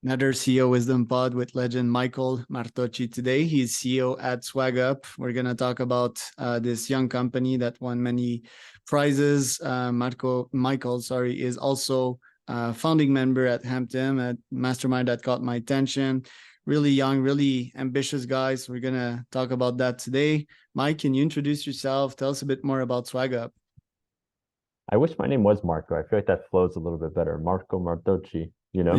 Another CEO Wisdom Pod with legend Michael Martocci today. He's CEO at SwagUp. We're going to talk about this young company that won many prizes. Michael is also a founding member at Hampton, at Mastermind that caught my attention. Really young, really ambitious guy. So we're going to talk about that today. Mike, can you introduce yourself? Tell us a bit more about SwagUp. I wish my name was Marco. I feel like that flows a little bit better. Marco Martocci, you know?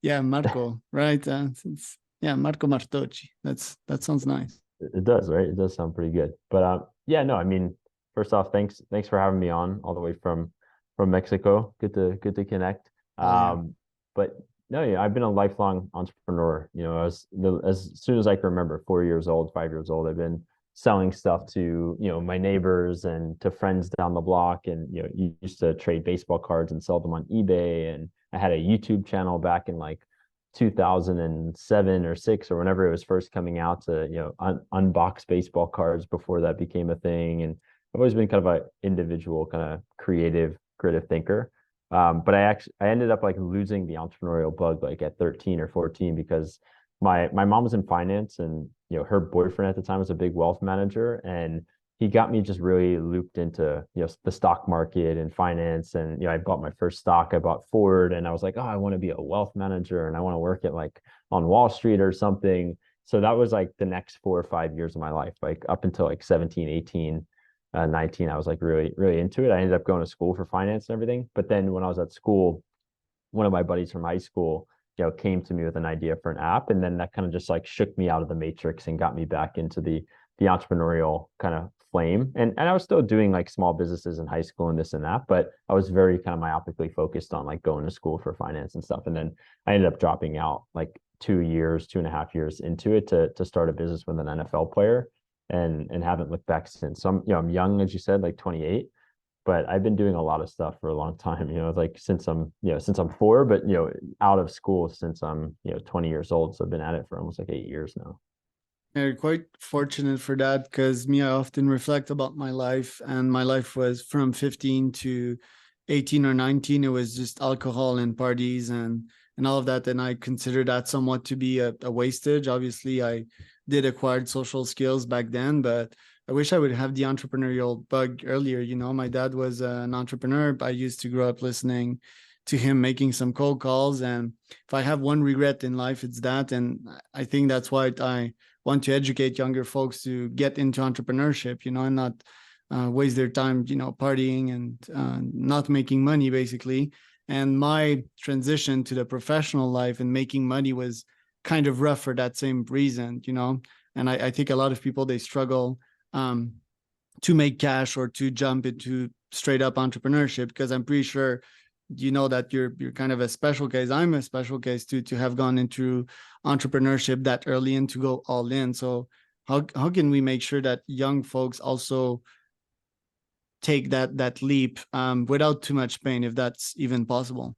Yeah, Marco, right? Marco Martocci. That sounds nice. It does, right? It does sound pretty good. But yeah, no, I mean, first off, thanks for having me on all the way from Mexico. Good to connect. Oh yeah. But no, yeah, I've been a lifelong entrepreneur. As soon as I can remember, 4 years old, 5 years old, I've been selling stuff to, my neighbors and to friends down the block. And, you used to trade baseball cards and sell them on eBay. And I had a YouTube channel back in like 2007 or six or whenever it was first coming out to, unbox baseball cards before that became a thing. And I've always been kind of an individual, kind of creative thinker. But I ended up like losing the entrepreneurial bug like at 13 or 14 because my mom was in finance, and her boyfriend at the time was a big wealth manager, and he got me just really looped into the stock market and finance. And I bought my first stock. I bought Ford, and I was like, oh, I want to be a wealth manager and I want to work at like on Wall Street or something. So that was like the next 4 or 5 years of my life, like up until like 17, 18, 19. I was like really into it. I ended up going to school for finance and everything. But then when I was at school, one of my buddies from high school came to me with an idea for an app, and then that kind of just like shook me out of the matrix and got me back into the entrepreneurial kind of flame. And I was still doing like small businesses in high school and this and that, but I was very kind of myopically focused on like going to school for finance and stuff. And then I ended up dropping out like 2 years, 2.5 years into it to start a business with an NFL player, and haven't looked back since. So I'm young, as you said, like 28, but I've been doing a lot of stuff for a long time, like since I'm four, but out of school since I'm 20 years old. So I've been at it for almost like 8 years now. You're quite fortunate for that, because me, I often reflect about my life, and my life was from 15 to 18 or 19. It was just alcohol and parties and all of that. And I consider that somewhat to be a wastage. Obviously, I did acquired social skills back then, but I wish I would have the entrepreneurial bug earlier. My dad was an entrepreneur. I used to grow up listening to him making some cold calls. And if I have one regret in life, it's that. And I think that's why I want to educate younger folks to get into entrepreneurship, and not waste their time, partying and not making money, basically. And my transition to the professional life and making money was kind of rough for that same reason, And I think a lot of people, they struggle to make cash or to jump into straight up entrepreneurship, because I'm pretty sure that you're kind of a special case. I'm a special case to have gone into entrepreneurship that early and to go all in. So how can we make sure that young folks also take that leap without too much pain, if that's even possible?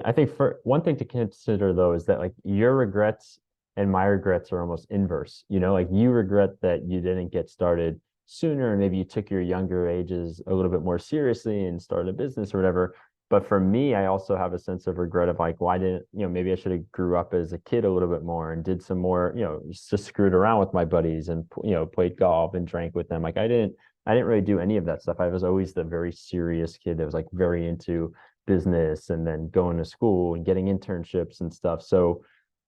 I think for one thing to consider though is that like your regrets and my regrets are almost inverse. Like you regret that you didn't get started sooner, and maybe you took your younger ages a little bit more seriously and started a business or whatever. But for me, I also have a sense of regret of like, why didn't, maybe I should have grew up as a kid a little bit more and did some more, just screwed around with my buddies and, played golf and drank with them. Like I didn't really do any of that stuff. I was always the very serious kid that was like very into business and then going to school and getting internships and stuff. So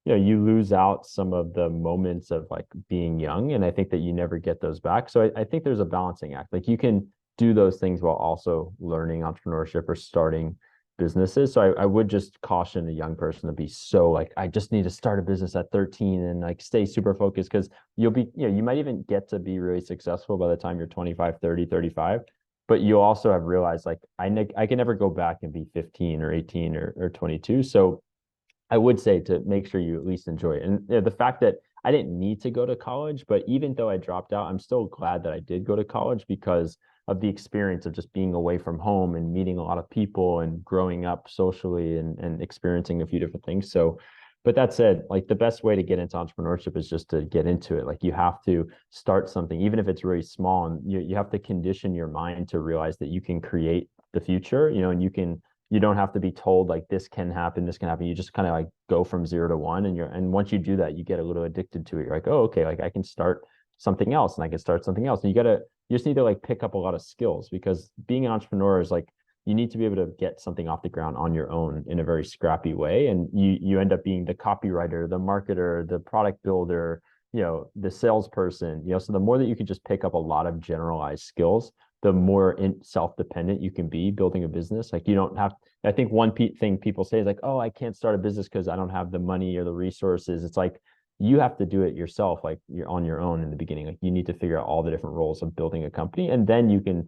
you lose out some of the moments of like being young, and I think that you never get those back. So I think there's a balancing act. Like you can do those things while also learning entrepreneurship or starting businesses. So I would just caution a young person to be so like, I just need to start a business at 13 and like stay super focused, because you'll be, you might even get to be really successful by the time you're 25, 30, 35. But you also have realized like, I can never go back and be 15 or 18 or 22. So I would say to make sure you at least enjoy it. And the fact that I didn't need to go to college, but even though I dropped out, I'm still glad that I did go to college because of the experience of just being away from home and meeting a lot of people and growing up socially and experiencing a few different things. So, but that said, like the best way to get into entrepreneurship is just to get into it. Like you have to start something, even if it's really small, and you have to condition your mind to realize that you can create the future, and you can You don't have to be told like this can happen, this can happen. You just kind of like go from 0 to 1, and once you do that, you get a little addicted to it. You're like, oh, okay, like I can start something else, and I can start something else. And you just need to like pick up a lot of skills, because being an entrepreneur is like you need to be able to get something off the ground on your own in a very scrappy way. And you end up being the copywriter, the marketer, the product builder, the salesperson, so the more that you can just pick up a lot of generalized skills, the more self-dependent you can be building a business. Like you don't have, I think one thing people say is like, oh, I can't start a business because I don't have the money or the resources. It's like, you have to do it yourself. Like you're on your own in the beginning. Like you need to figure out all the different roles of building a company, and then you can,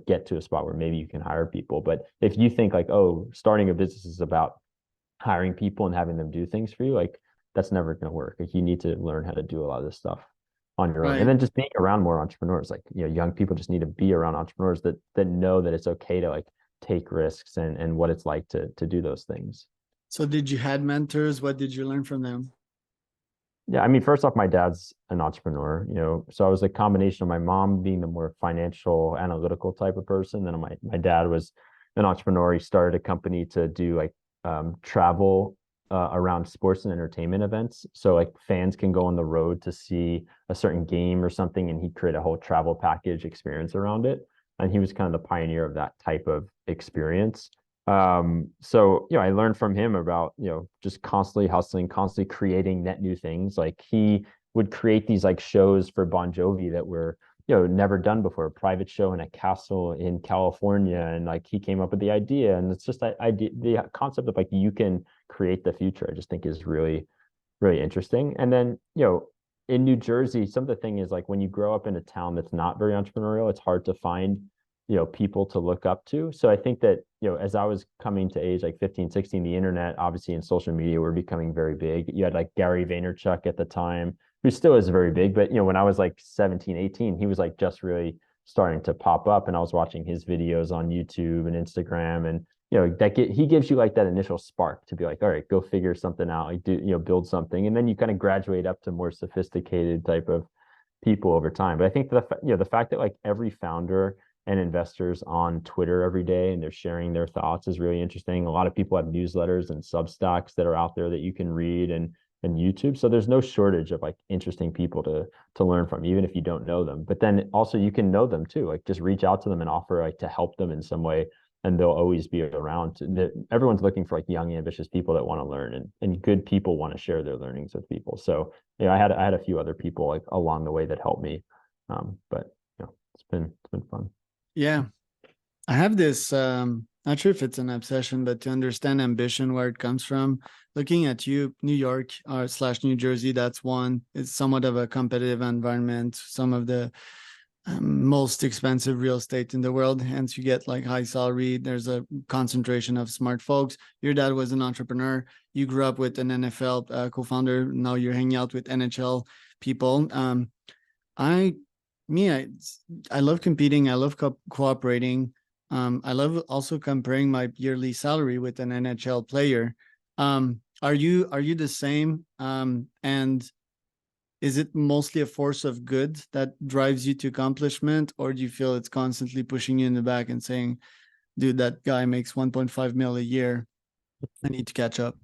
get to a spot where maybe you can hire people. But if you think like, oh, starting a business is about hiring people and having them do things for you, like that's never going to work. Like you need to learn how to do a lot of this stuff on your own. And Right. then just being around more entrepreneurs, like, young people just need to be around entrepreneurs that know that it's okay to like take risks and what it's like to do those things. So did you had mentors? What did you learn from them? Yeah, I mean, first off, my dad's an entrepreneur, so I was a combination of my mom being the more financial, analytical type of person. Then my dad was an entrepreneur. He started a company to do like travel around sports and entertainment events. So like fans can go on the road to see a certain game or something, and he'd create a whole travel package experience around it. And he was kind of the pioneer of that type of experience. So I learned from him about, just constantly hustling, constantly creating net new things. Like he would create these like shows for Bon Jovi that were, never done before, a private show in a castle in California. And like he came up with the idea. And it's just that idea, the concept of like you can create the future, I just think is really, really interesting. And then, in New Jersey, some of the thing is like when you grow up in a town that's not very entrepreneurial, it's hard to find, people to look up to. So I think that, as I was coming to age like 15, 16, the internet, obviously, and social media were becoming very big. You had like Gary Vaynerchuk at the time, who still is very big, but when I was like 17, 18, he was like just really starting to pop up, and I was watching his videos on YouTube and Instagram, and he gives you like that initial spark to be like, all right, go figure something out, like do, build something, and then you kind of graduate up to more sophisticated type of people over time. But I think the fact that like every founder and investors on Twitter every day and they're sharing their thoughts is really interesting. A lot of people have newsletters and Substacks that are out there that you can read, and YouTube. So there's no shortage of like interesting people to learn from, even if you don't know them. But then also you can know them too. Like just reach out to them and offer like to help them in some way, and they'll always be around. Everyone's looking for like young, ambitious people that want to learn, and good people want to share their learnings with people. So I had a few other people like along the way that helped me. But it's been fun. Yeah. I have this not sure if it's an obsession, but to understand ambition, where it comes from. Looking at you, New York slash New Jersey, that's one. It's somewhat of a competitive environment, some of the most expensive real estate in the world. Hence, you get like high salary. There's a concentration of smart folks. Your dad was an entrepreneur. You grew up with an NFL co-founder. Now you're hanging out with NHL people. I, me, I love competing. I love cooperating. I love also comparing my yearly salary with an NHL player. Are you the same? And is it mostly a force of good that drives you to accomplishment, or do you feel it's constantly pushing you in the back and saying, dude, that guy makes 1.5 mil a year. I need to catch up.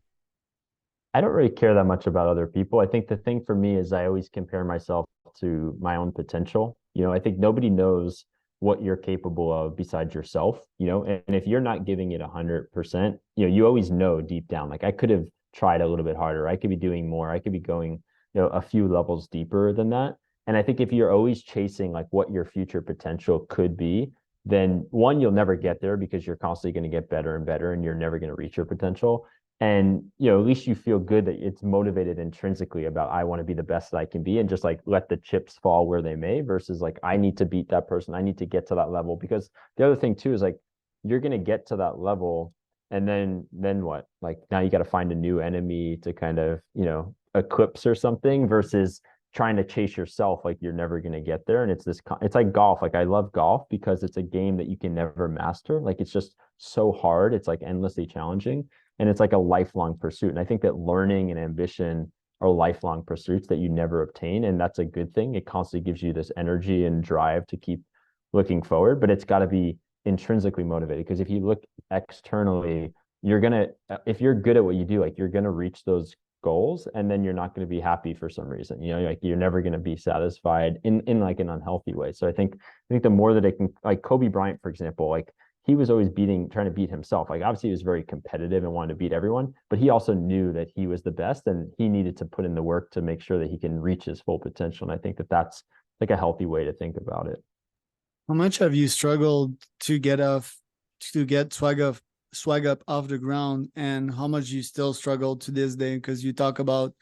I don't really care that much about other people. I think the thing for me is I always compare myself to my own potential. I think nobody knows what you're capable of besides yourself, and if you're not giving it 100%, you always know deep down, like I could have tried a little bit harder. I could be doing more. I could be going, a few levels deeper than that. And I think if you're always chasing like what your future potential could be, then one, you'll never get there because you're constantly going to get better and better and you're never going to reach your potential. And at least you feel good that it's motivated intrinsically about I want to be the best that I can be, and just like let the chips fall where they may, versus like I need to beat that person, I need to get to that level. Because the other thing too is like you're going to get to that level, and then what? Like now you got to find a new enemy to kind of eclipse or something, versus trying to chase yourself. Like you're never going to get there. And it's like golf. Like I love golf because it's a game that you can never master. Like it's just so hard, it's like endlessly challenging, and it's like a lifelong pursuit. And I think that learning and ambition are lifelong pursuits that you never obtain, and that's a good thing. It constantly gives you this energy and drive to keep looking forward, but it's got to be intrinsically motivated. Because if you look externally, you're gonna, if you're good at what you do, like you're gonna reach those goals, and then you're not going to be happy for some reason. You know, like you're never going to be satisfied in like an unhealthy way. So I think the more that it can, like Kobe Bryant, for example, like he was always trying to beat himself. Like obviously he was very competitive and wanted to beat everyone, but he also knew that he was the best and he needed to put in the work to make sure that he can reach his full potential. And I think that that's like a healthy way to think about it. How much have you struggled to get SwagUp off the ground, and how much you still struggle to this day? Because you talk about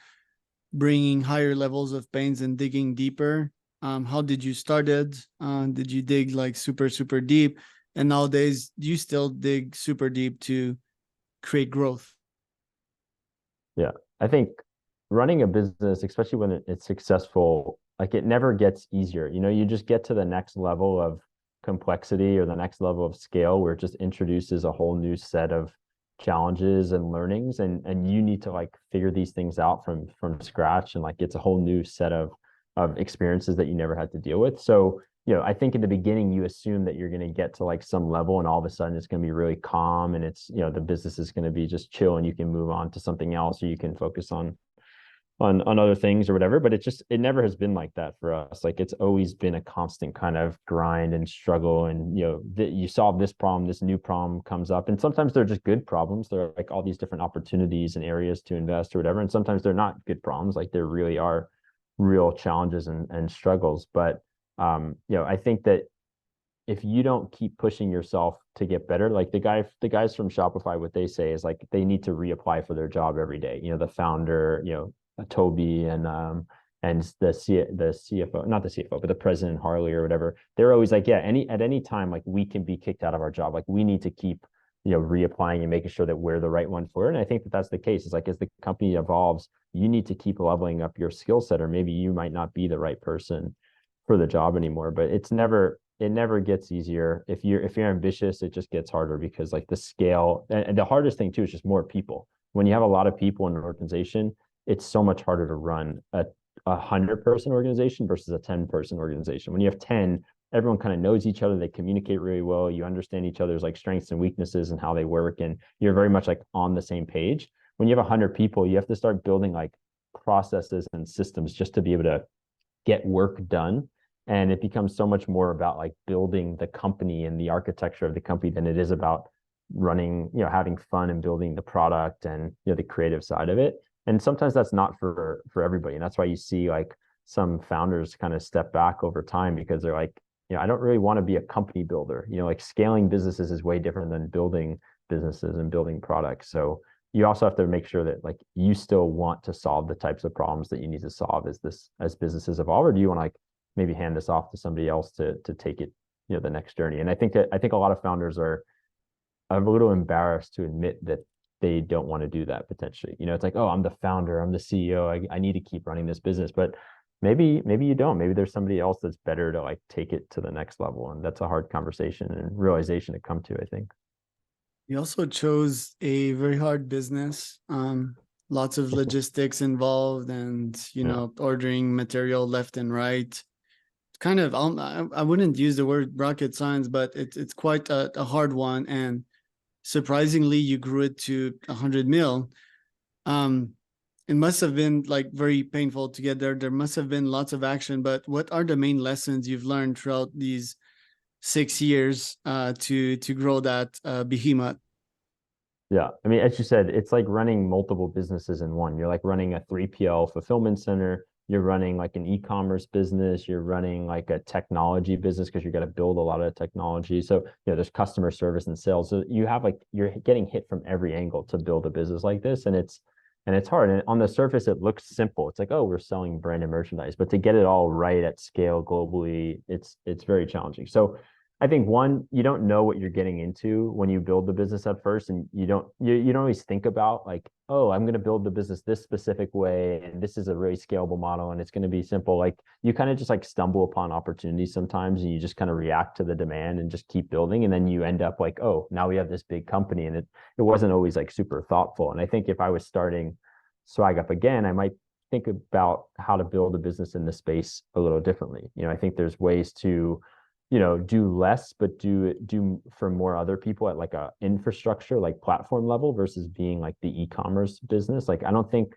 bringing higher levels of pains and digging deeper. How did you started? Did you dig like super deep? And nowadays, do you still dig super deep to create growth? Yeah. I think running a business, especially when it's successful, like it never gets easier. You know, you just get to the next level of complexity or the next level of scale where it just introduces a whole new set of challenges and learnings, and you need to like figure these things out from scratch, and like it's a whole new set of experiences that you never had to deal with. So, you know, I think in the beginning you assume that you're going to get to like some level and all of a sudden it's going to be really calm and it's, you know, the business is going to be just chill and you can move on to something else or you can focus on other things or whatever. But it never has been like that for us. Like it's always been a constant kind of grind and struggle, and you know, you solve this problem, this new problem comes up, and sometimes they're just good problems. They're like all these different opportunities and areas to invest or whatever, and sometimes they're not good problems. Like there really are real challenges and struggles. But you know, I think that if you don't keep pushing yourself to get better, like the guys from Shopify, what they say is like they need to reapply for their job every day. You know, the founder, you know, Toby and the CFO, not the CFO, but the president Harley or whatever. They're always like, yeah, at any time, like we can be kicked out of our job. Like we need to keep, you know, reapplying and making sure that we're the right one for it. And I think that that's the case. It's like as the company evolves, you need to keep leveling up your skill set, or maybe you might not be the right person for the job anymore. But it never gets easier. If you're ambitious, it just gets harder because like the scale, and the hardest thing too is just more people. When you have a lot of people in an organization, it's so much harder to run a 100-person organization versus a 10-person organization. When you have 10, everyone kind of knows each other, they communicate really well, you understand each other's like strengths and weaknesses and how they work, and you're very much like on the same page. When you have 100 people, you have to start building like processes and systems just to be able to get work done. And it becomes so much more about like building the company and the architecture of the company than it is about running, you know, having fun and building the product and, you know, the creative side of it. And sometimes that's not for everybody. And that's why you see like some founders kind of step back over time because they're like, you know, I don't really want to be a company builder. You know, like scaling businesses is way different than building businesses and building products. So you also have to make sure that like you still want to solve the types of problems that you need to solve as businesses evolve, or do you want to like maybe hand this off to somebody else to take it, you know, the next journey. And I think a lot of founders are a little embarrassed to admit that they don't want to do that potentially. You know, it's like, oh, I'm the founder, I'm the CEO, I need to keep running this business. But maybe you don't. Maybe there's somebody else that's better to like take it to the next level. And that's a hard conversation and realization to come to, I think. You also chose a very hard business. Lots of logistics involved, and you Yeah. know, ordering material left and right. Kind of, I wouldn't use the word rocket science, but it's quite a hard one. And surprisingly, you grew it to 100 mil. Um, it must have been like very painful to get there. There must have been lots of action. But what are the main lessons you've learned throughout these 6 years to grow that behemoth? Yeah. I mean, as you said, it's like running multiple businesses in one. You're like running a 3PL fulfillment center. You're running like an e-commerce business. You're running like a technology business because you got to build a lot of technology. So, you know, there's customer service and sales. So you have like, you're getting hit from every angle to build a business like this. And it's hard. And on the surface, it looks simple. It's like, oh, we're selling branded merchandise, but to get it all right at scale globally, it's very challenging. So I think one, you don't know what you're getting into when you build the business at first, and you don't always think about like, oh, I'm going to build the business this specific way, and this is a really scalable model, and it's going to be simple. Like you kind of just like stumble upon opportunities sometimes, and you just kind of react to the demand and just keep building, and then you end up like, oh, now we have this big company, and it wasn't always like super thoughtful. And I think if I was starting SwagUp again, I might think about how to build a business in this space a little differently. You know, I think there's ways to do less, but do for more other people at like a infrastructure, like platform level versus being like the e-commerce business. Like I don't think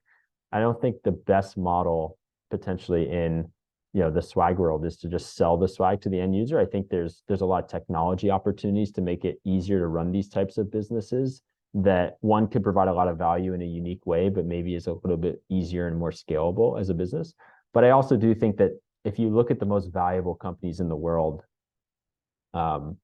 the best model potentially in the swag world is to just sell the swag to the end user. I think there's a lot of technology opportunities to make it easier to run these types of businesses that one could provide a lot of value in a unique way, but maybe is a little bit easier and more scalable as a business. But I also do think that if you look at the most valuable companies in the world, um,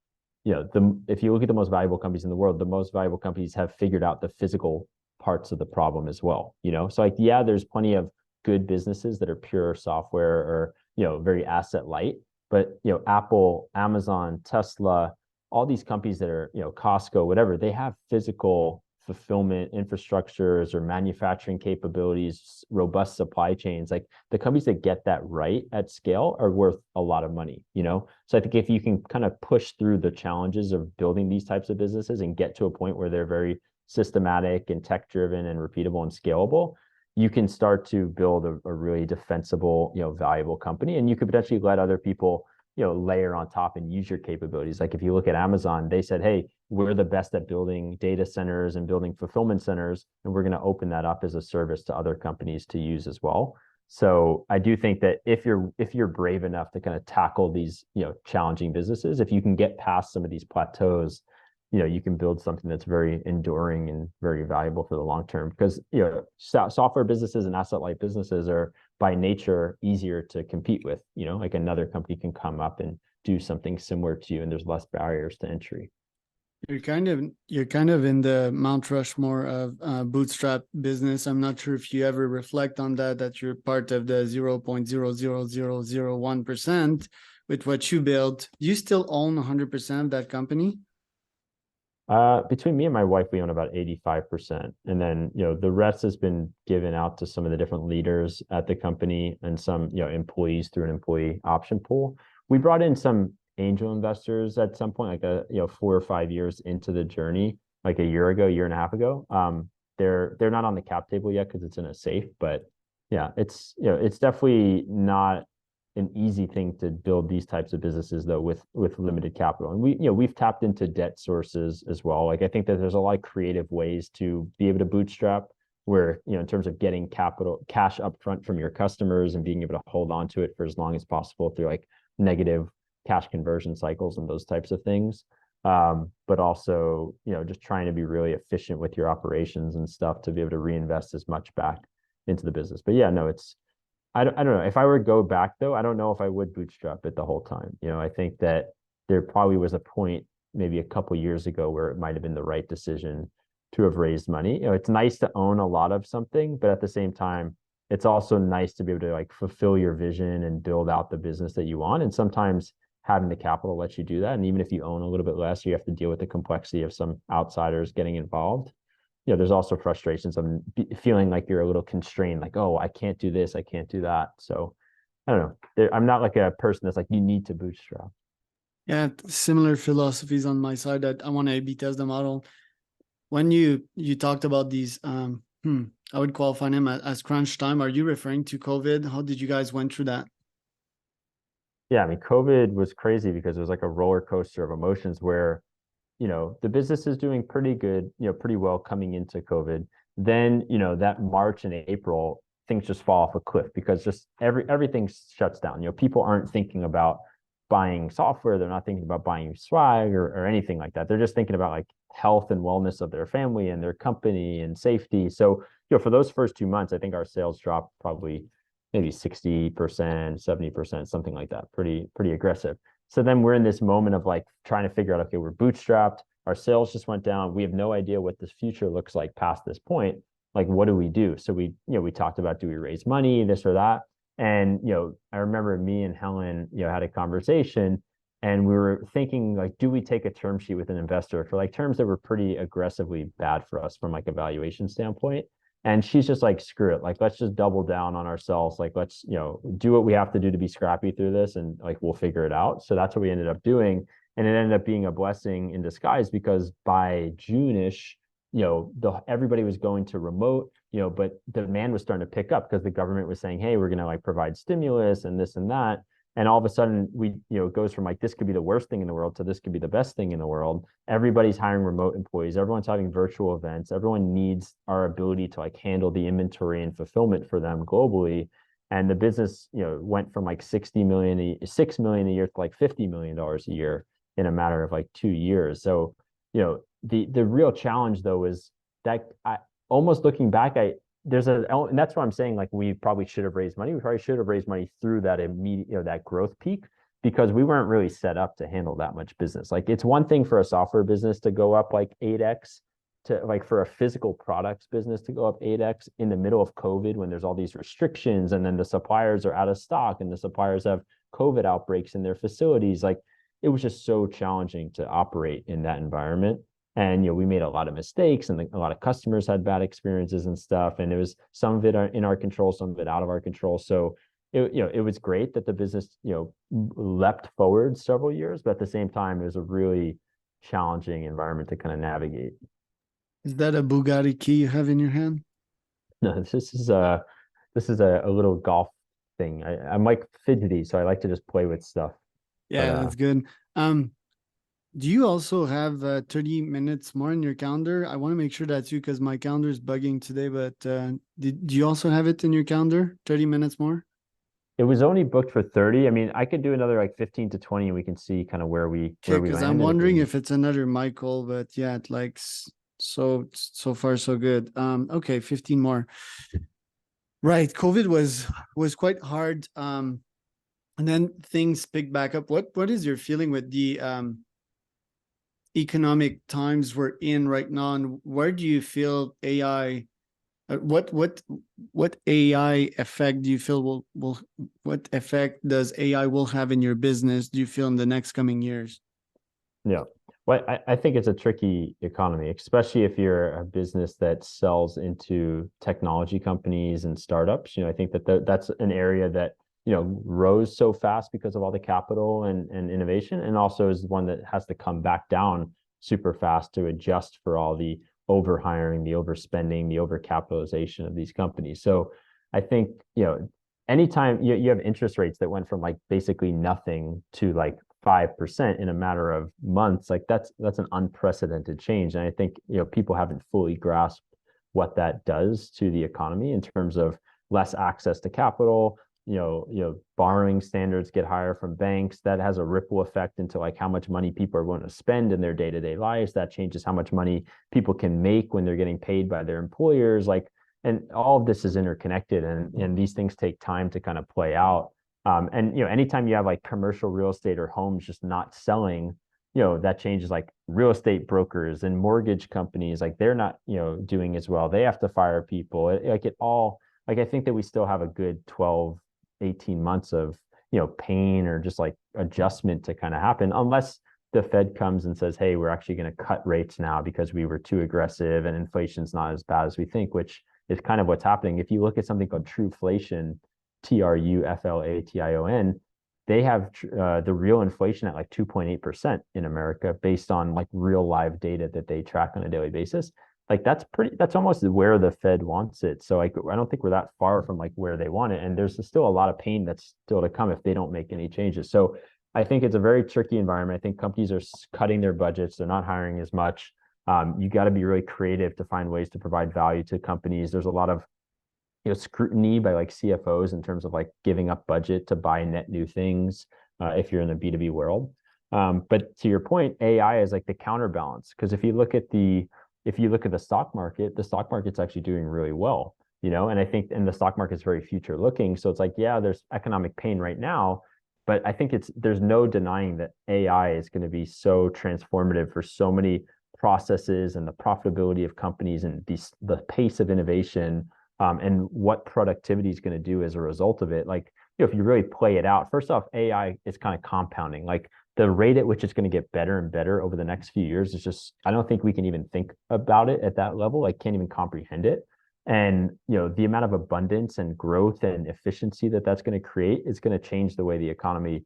if you look at the most valuable companies in the world, the most valuable companies have figured out the physical parts of the problem as well. So like, yeah, there's plenty of good businesses that are pure software or very asset light, but Apple, Amazon, Tesla, all these companies that are Costco, whatever, they have physical fulfillment infrastructures or manufacturing capabilities, robust supply chains. Like the companies that get that right at scale are worth a lot of money. So I think if you can kind of push through the challenges of building these types of businesses and get to a point where they're very systematic and tech driven and repeatable and scalable, you can start to build a really defensible, valuable company. And you could potentially let other people layer on top and use your capabilities. Like if you look at Amazon, they said, hey, we're the best at building data centers and building fulfillment centers, and we're going to open that up as a service to other companies to use as well. So I do think that if you're brave enough to kind of tackle these challenging businesses, if you can get past some of these plateaus, you can build something that's very enduring and very valuable for the long term. Because software businesses and asset light businesses are by nature easier to compete with. Like another company can come up and do something similar to you, and there's less barriers to entry. You're kind of in the Mount Rushmore of bootstrap business. I'm not sure if you ever reflect on that you're part of the 0.00001% with what you built. Do you still own 100% of that company? Between me and my wife, we own about 85%. And then, the rest has been given out to some of the different leaders at the company and some, employees through an employee option pool. We brought in some angel investors at some point, like 4 or 5 years into the journey, like a year ago, year and a half ago. They're not on the cap table yet because it's in a safe, but yeah, it's definitely not an easy thing to build these types of businesses though with limited capital. And we've tapped into debt sources as well. Like I think that there's a lot of creative ways to be able to bootstrap where in terms of getting cash upfront from your customers and being able to hold on to it for as long as possible through like negative cash conversion cycles and those types of things. But also just trying to be really efficient with your operations and stuff to be able to reinvest as much back into the business. But yeah, no, I don't know. If I were to go back though, I don't know if I would bootstrap it the whole time. I think that there probably was a point maybe a couple years ago where it might have been the right decision to have raised money. It's nice to own a lot of something, but at the same time, it's also nice to be able to like fulfill your vision and build out the business that you want. And sometimes having the capital lets you do that. And even if you own a little bit less, you have to deal with the complexity of some outsiders getting involved. There's also frustrations of feeling like you're a little constrained, like, oh, I can't do this, I can't do that. So I don't know. I'm not like a person that's like, you need to bootstrap. Yeah, similar philosophies on my side that I want to A/B test the model. When you talked about these, I would qualify them as crunch time. Are you referring to COVID? How did you guys went through that? Yeah, I mean, COVID was crazy because it was like a roller coaster of emotions where the business is doing pretty good, pretty well coming into COVID. Then, that March and April, things just fall off a cliff because just everything shuts down. People aren't thinking about buying software. They're not thinking about buying swag or anything like that. They're just thinking about like health and wellness of their family and their company and safety. So, for those first 2 months, I think our sales dropped probably maybe 60%, 70%, something like that. Pretty aggressive. So then we're in this moment of like trying to figure out, okay, we're bootstrapped. Our sales just went down. We have no idea what this future looks like past this point. Like, what do we do? So we talked about, do we raise money, this or that? And, I remember me and Helen, had a conversation and we were thinking like, do we take a term sheet with an investor for like terms that were pretty aggressively bad for us from like a valuation standpoint? And she's just like, screw it. Like, let's just double down on ourselves. Like, let's, do what we have to do to be scrappy through this and like, we'll figure it out. So that's what we ended up doing. And it ended up being a blessing in disguise because by June-ish, everybody was going to remote, but demand was starting to pick up because the government was saying, hey, we're going to like provide stimulus and this and that. And all of a sudden we, it goes from like, this could be the worst thing in the world to this could be the best thing in the world. Everybody's hiring remote employees. Everyone's having virtual events. Everyone needs our ability to like handle the inventory and fulfillment for them globally. And the business, went from like 6 million a year to like $50 million a year in a matter of like 2 years. So, the real challenge though is that I almost looking back, and that's what I'm saying, like we probably should have raised money. We probably should have raised money through that immediate, that growth peak, because we weren't really set up to handle that much business. Like it's one thing for a software business to go up like 8x, to like for a physical products business to go up 8x in the middle of COVID when there's all these restrictions, and then the suppliers are out of stock and the suppliers have COVID outbreaks in their facilities. Like it was just so challenging to operate in that environment. And we made a lot of mistakes, and a lot of customers had bad experiences and stuff. And it was some of it in our control, some of it out of our control. So it was great that the business leapt forward several years, but at the same time, it was a really challenging environment to kind of navigate. Is that a Bugatti key you have in your hand? No, this is a little golf thing. I'm like fidgety, so I like to just play with stuff. But Yeah, that's good. Do you also have 30 minutes more in your calendar? I want to make sure that's you because my calendar is bugging today, but do you also have it in your calendar? 30 minutes more? it was only booked for 30. I mean, I could do another like 15 to 20, and we can see kind of where we Okay, because I'm land. And wondering if it's another Michael, but yeah, so far so good. Okay, 15 more. Right. COVID was quite hard. And then things picked back up. What is your feeling with the economic times we're in right now, and where do you feel AI? What AI effect do you feel will what effect does AI will have in your business? Do you feel in the next coming years? Yeah. Well, I think it's a tricky economy, especially if you're a business that sells into technology companies and startups. I think that's an area that, rose so fast because of all the capital and innovation, and also is one that has to come back down super fast to adjust for all the overhiring, the overspending, the overcapitalization of these companies. So I think, anytime you have interest rates that went from like basically nothing to like 5% in a matter of months, like that's an unprecedented change. And I think, people haven't fully grasped what that does to the economy in terms of less access to capital. Borrowing standards get higher from banks. That has a ripple effect into like how much money people are willing to spend in their day-to-day lives. That changes how much money people can make when they're getting paid by their employers. Like, and all of this is interconnected, and these things take time to kind of play out. And anytime you have like commercial real estate or homes just not selling, that changes like real estate brokers and mortgage companies. Like they're not, doing as well. They have to fire people. I think that we still have a good 12, 18 months of, pain or just like adjustment to kind of happen, unless the Fed comes and says, hey, we're actually going to cut rates now because we were too aggressive and inflation's not as bad as we think, which is kind of what's happening. If you look at something called Truflation, Truflation, they have the real inflation at like 2.8% in America based on like real live data that they track on a daily basis. Like that's almost where the Fed wants it. So like, I don't think we're that far from like where they want it. And there's still a lot of pain that's still to come if they don't make any changes. So I think it's a very tricky environment. I think companies are cutting their budgets. They're not hiring as much. You got to be really creative to find ways to provide value to companies. There's a lot of scrutiny by like CFOs in terms of like giving up budget to buy net new things if you're in the B2B world. But to your point, AI is like the counterbalance, because if you look at the stock market's actually doing really well, and I think, and the stock market's very future looking. So it's like, yeah, there's economic pain right now, but I think there's no denying that AI is going to be so transformative for so many processes and the profitability of companies and the pace of innovation, and what productivity is going to do as a result of it. Like, if you really play it out, first off, AI is kind of compounding. Like the rate at which it's going to get better and better over the next few years is just, I don't think we can even think about it at that level. I can't even comprehend it. And, the amount of abundance and growth and efficiency that's going to create is going to change the way the economy,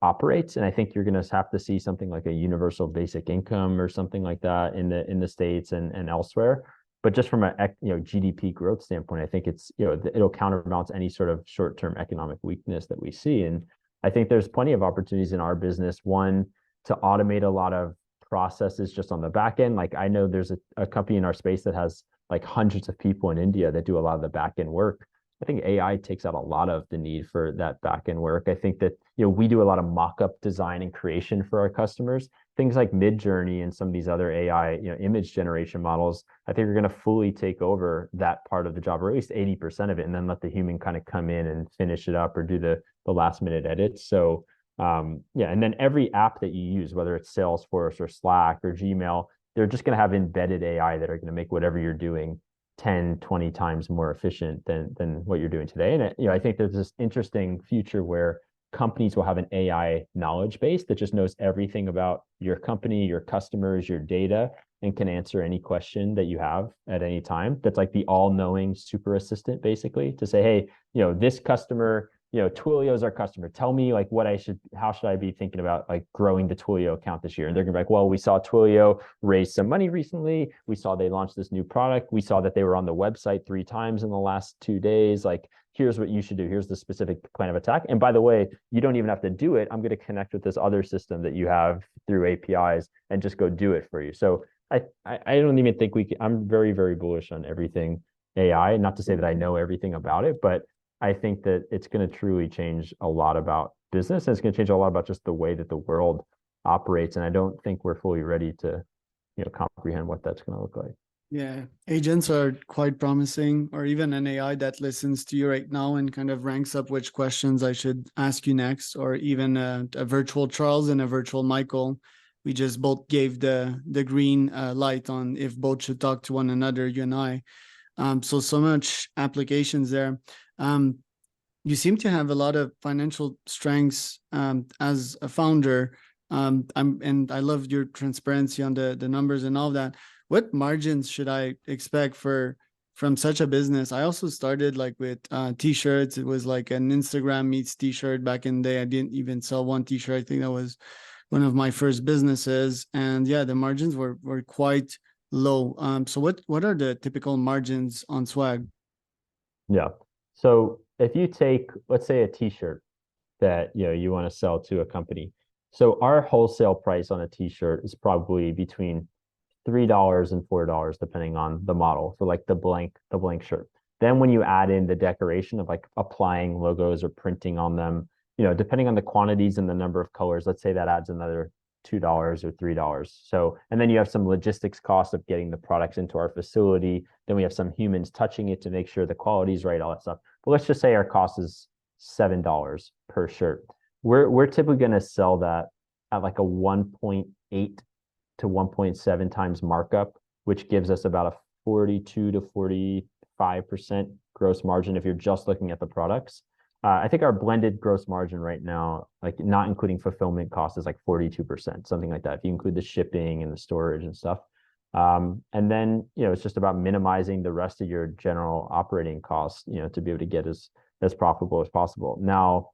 operates. And I think you're going to have to see something like a universal basic income or something like that in the States and elsewhere. But just from a GDP growth standpoint, I think it's it'll counterbalance any sort of short-term economic weakness that we see. And I think there's plenty of opportunities in our business. One, to automate a lot of processes just on the back end. Like I know there's a company in our space that has like hundreds of people in India that do a lot of the back end work. I think AI takes out a lot of the need for that back end work. I think that we do a lot of mock-up design and creation for our customers. Things like Midjourney and some of these other AI, image generation models, I think are going to fully take over that part of the job, or at least 80% of it, and then let the human kind of come in and finish it up or do the last minute edits. So yeah, and then every app that you use, whether it's Salesforce or Slack or Gmail, they're just going to have embedded AI that are going to make whatever you're doing 10, 20 times more efficient than what you're doing today. And I think there's this interesting future where companies will have an AI knowledge base that just knows everything about your company, your customers, your data, and can answer any question that you have at any time. That's like the all-knowing super assistant, basically, to say, hey, this customer, Twilio is our customer. Tell me like how should I be thinking about like growing the Twilio account this year? And they're gonna be like, well, we saw Twilio raise some money recently. We saw they launched this new product. We saw that they were on the website 3 times in the last 2 days. Like, here's what you should do. Here's the specific plan of attack. And by the way, you don't even have to do it. I'm going to connect with this other system that you have through APIs and just go do it for you. So I don't even think I'm very, very bullish on everything AI. Not to say that I know everything about it, but I think that it's going to truly change a lot about business, and it's going to change a lot about just the way that the world operates. And I don't think we're fully ready to, comprehend what that's going to look like. Yeah, agents are quite promising, or even an AI that listens to you right now and kind of ranks up which questions I should ask you next, or even a virtual Charles and a virtual Michael. We just both gave the green light on if both should talk to one another, you and I. So much applications there. You seem to have a lot of financial strengths as a founder. And I love your transparency on the numbers and all that. What margins should I expect from such a business? I also started like with t-shirts. It was like an Instagram meets t-shirt back in the day. I didn't even sell one t-shirt. I think that was one of my first businesses. And yeah, the margins were quite low. So what are the typical margins on Swag? Yeah. So if you take, let's say, a t-shirt that you want to sell to a company. So our wholesale price on a t-shirt is probably between $3 and $4, depending on the model, for like the blank shirt. Then when you add in the decoration of like applying logos or printing on them, depending on the quantities and the number of colors, let's say that adds another $2 or $3. So, and then you have some logistics costs of getting the products into our facility. Then we have some humans touching it to make sure the quality is right, all that stuff. But let's just say our cost is $7 per shirt. We're typically going to sell that at like a 1.8 to 1.7 times markup, which gives us about a 42 to 45% gross margin if you're just looking at the products. I think our blended gross margin right now, like not including fulfillment costs, is like 42%, something like that, if you include the shipping and the storage and stuff. And then, it's just about minimizing the rest of your general operating costs, to be able to get as profitable as possible. Now,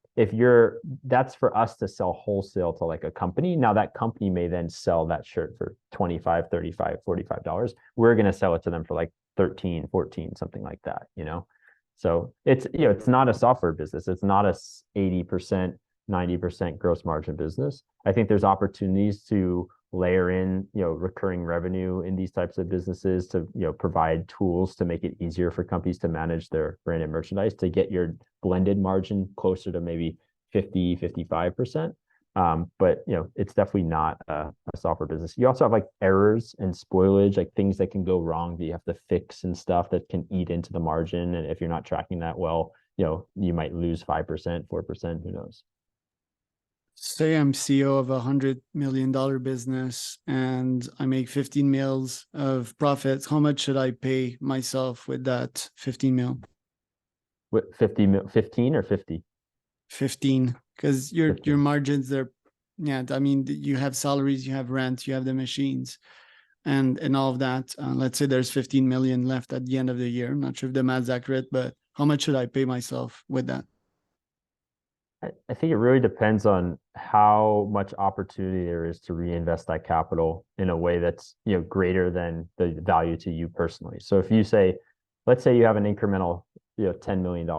that's for us to sell wholesale to like a company. Now that company may then sell that shirt for $25, $35, $45. We're going to sell it to them for like 13, 14, something like that, So it's not a software business. It's not a 80%, 90% gross margin business. I think there's opportunities to layer in, recurring revenue in these types of businesses to, provide tools to make it easier for companies to manage their branded merchandise, to get your blended margin closer to maybe 50, 55%. But it's definitely not a software business. You also have like errors and spoilage, like things that can go wrong that you have to fix and stuff that can eat into the margin. And if you're not tracking that well, you might lose 5%, 4%, who knows? Say I'm CEO of $100 million business and I make 15 mils of profits. How much should I pay myself with that 15 mil? What, 15 or 50? 15, because your 15. margins, they're, yeah, I mean, you have salaries, you have rent, you have the machines and all of that. Let's say there's 15 million left at the end of the year. I'm not sure if the math's accurate, but how much should I pay myself with that? I think it really depends on how much opportunity there is to reinvest that capital in a way that's, greater than the value to you personally. So if you say, let's say you have an incremental, $10 million,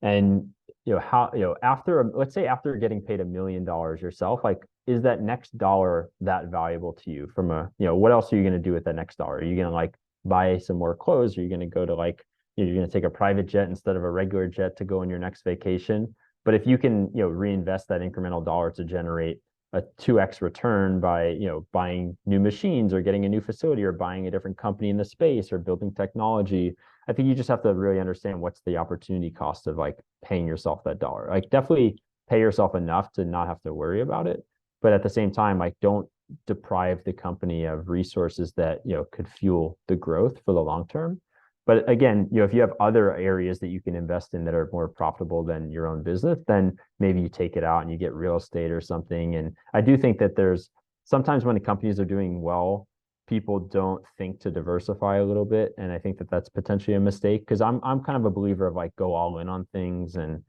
and how, after, let's say after getting paid $1 million yourself, like, is that next dollar that valuable to you from a, what else are you going to do with that next dollar? Are you going to like buy some more clothes? Are you going to go to like, you're going to take a private jet instead of a regular jet to go on your next vacation? But if you can, reinvest that incremental dollar to generate a 2x return by, buying new machines or getting a new facility or buying a different company in the space or building technology, I think you just have to really understand what's the opportunity cost of like paying yourself that dollar. Like, definitely pay yourself enough to not have to worry about it. But at the same time, like, don't deprive the company of resources that, could fuel the growth for the long term. But again, if you have other areas that you can invest in that are more profitable than your own business, then maybe you take it out and you get real estate or something. And I do think that there's sometimes when the companies are doing well, people don't think to diversify a little bit. And I think that that's potentially a mistake, because I'm kind of a believer of like, go all in on things and,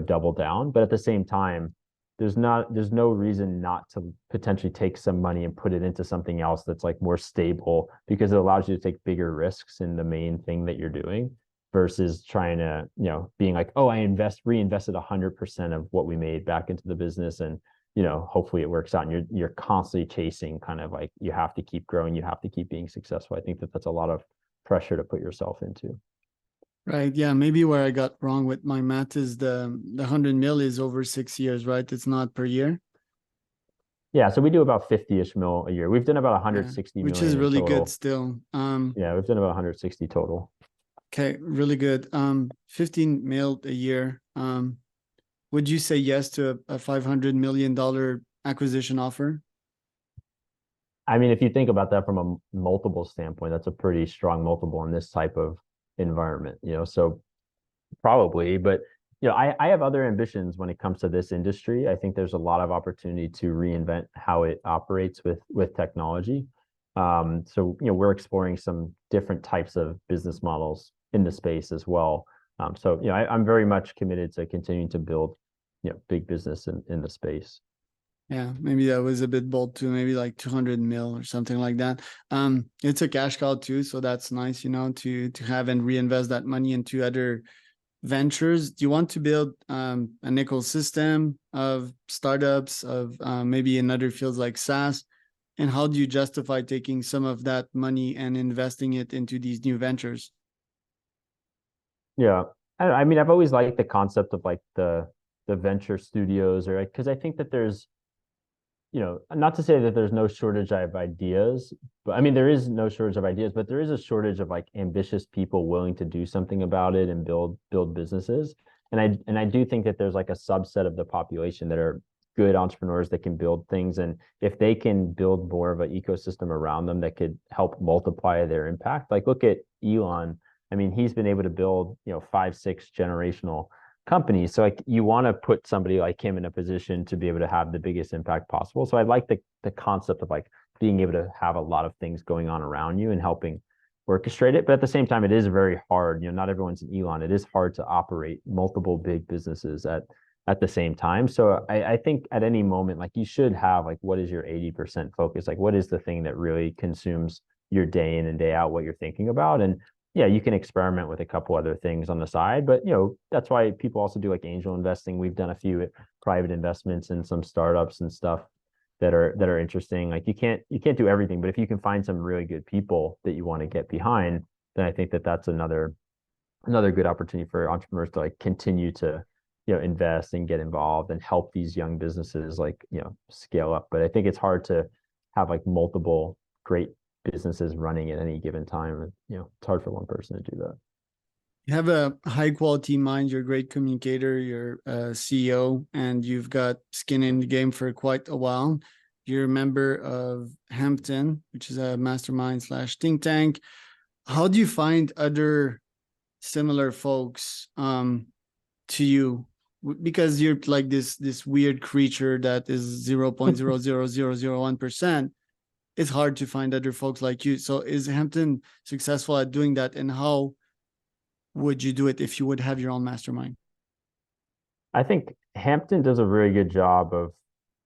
double down. But at the same time, there's no reason not to potentially take some money and put it into something else that's like more stable, because it allows you to take bigger risks in the main thing that you're doing versus trying to, being like, oh, reinvested 100% of what we made back into the business, and hopefully it works out. And you're constantly chasing kind of like, you have to keep growing, you have to keep being successful. I think that that's a lot of pressure to put yourself into. Right. Yeah. Maybe where I got wrong with my math is the 100 mil is over 6 years, right? It's not per year. Yeah, so we do about 50-ish mil a year. We've done about Yeah. 160 Which is million in really good total. still. Yeah, we've done about 160 total. Okay, really good. 15 mil a year. Would you say yes to a $500 million acquisition offer? I mean, if you think about that from a multiple standpoint, that's a pretty strong multiple in this type of environment, so probably. But I have other ambitions when it comes to this industry. I think there's a lot of opportunity to reinvent how it operates with technology. So we're exploring some different types of business models in the space as well. So I'm very much committed to continuing to build big business in the space. Yeah, maybe that was a bit bold too. Maybe like 200 mil or something like that. It's a cash cow too, so that's nice, to have and reinvest that money into other ventures. Do you want to build an ecosystem of startups, of maybe in other fields like SaaS? And how do you justify taking some of that money and investing it into these new ventures? Yeah. I mean, I've always liked the concept of like the venture studios, or because I think that there's, not to say that there's no shortage of ideas, but I mean, there is no shortage of ideas, but there is a shortage of like ambitious people willing to do something about it and build businesses. And I do think that there's like a subset of the population that are good entrepreneurs that can build things. And if they can build more of an ecosystem around them that could help multiply their impact, like look at Elon. I mean, he's been able to build, 5, 6 generational companies. So like you want to put somebody like him in a position to be able to have the biggest impact possible. So I like the concept of like being able to have a lot of things going on around you and helping orchestrate it. But at the same time, it is very hard. Not everyone's an Elon. It is hard to operate multiple big businesses at the same time. So I think at any moment, like you should have like, what is your 80% focus? Like what is the thing that really consumes your day in and day out, what you're thinking about? And yeah, you can experiment with a couple other things on the side, but that's why people also do like angel investing. We've done a few private investments in some startups and stuff that are interesting. Like you can't do everything, but if you can find some really good people that you want to get behind, then I think that that's another good opportunity for entrepreneurs to like continue to invest and get involved and help these young businesses like scale up. But I think it's hard to have like multiple great businesses running at any given time. It's hard for one person to do that. You have a high quality mind. You're a great communicator. You're a CEO, and you've got skin in the game for quite a while. You're a member of Hampton, which is a mastermind slash think tank. How do you find other similar folks to you? Because you're like this weird creature that is 0.00001%. It's hard to find other folks like you. So is Hampton successful at doing that? And how would you do it if you would have your own mastermind? I think Hampton does a really good job of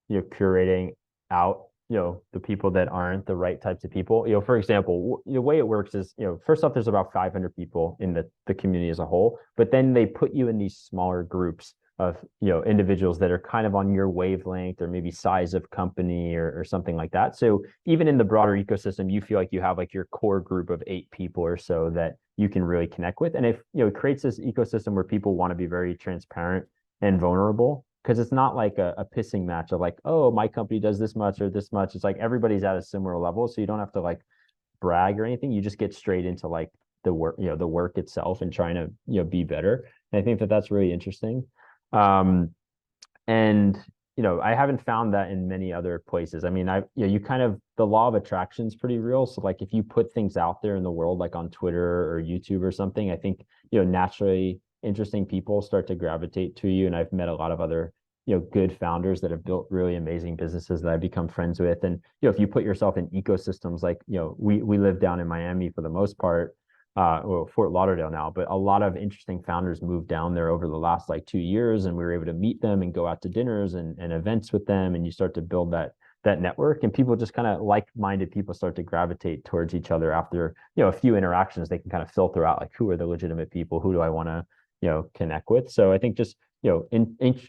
curating out the people that aren't the right types of people. For example, the way it works is first off, there's about 500 people in the community as a whole, but then they put you in these smaller groups individuals that are kind of on your wavelength or maybe size of company or something like that. So even in the broader ecosystem, you feel like you have like your core group of 8 people or so that you can really connect with. And if it creates this ecosystem where people want to be very transparent and vulnerable, because it's not like a pissing match of like, oh, my company does this much or this much. It's like everybody's at a similar level, so you don't have to like brag or anything. You just get straight into like the work, the work itself and trying to be better. And I think that that's really interesting. And I haven't found that in many other places. I mean, you kind of, the law of attraction is pretty real. So like if you put things out there in the world, like on Twitter or YouTube or something, I think naturally interesting people start to gravitate to you. And I've met a lot of other good founders that have built really amazing businesses that I've become friends with. And if you put yourself in ecosystems like we live down in Miami for the most part, well, Fort Lauderdale now, but a lot of interesting founders moved down there over the last like 2 years, and we were able to meet them and go out to dinners and events with them, and you start to build that network, and people just kind of like-minded people start to gravitate towards each other after a few interactions. They can kind of filter out like who are the legitimate people, who do I want to connect with. So I think just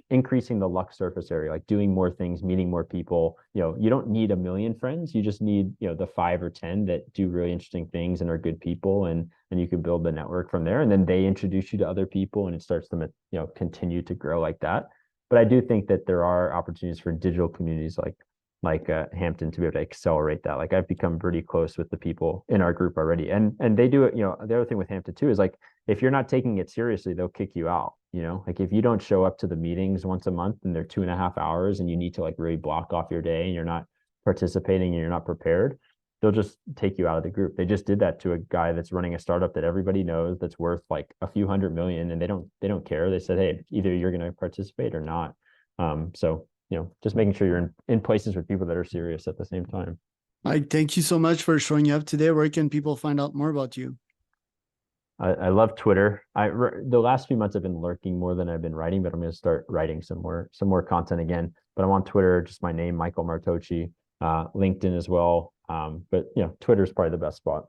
increasing the luck surface area, like doing more things, meeting more people. You don't need 1 million friends. You just need the 5 or 10 that do really interesting things and are good people, and you can build the network from there. And then they introduce you to other people, and it starts to continue to grow like that. But I do think that there are opportunities for digital communities like Hampton to be able to accelerate that. Like I've become pretty close with the people in our group already, and they do it. The other thing with Hampton too is like if you're not taking it seriously, they'll kick you out. Like if you don't show up to the meetings once a month and they're 2.5 hours and you need to like really block off your day and you're not participating and you're not prepared, they'll just take you out of the group. They just did that to a guy that's running a startup that everybody knows that's worth like a few $100 million, and they don't care. They said, hey, either you're going to participate or not. So just making sure you're in places with people that are serious at the same time. Mike, thank you so much for showing up today. Where can people find out more about you? I love Twitter. The last few months I've been lurking more than I've been writing, but I'm going to start writing some more content again. But I'm on Twitter, just my name, Michael Martocci, LinkedIn as well. But Twitter is probably the best spot.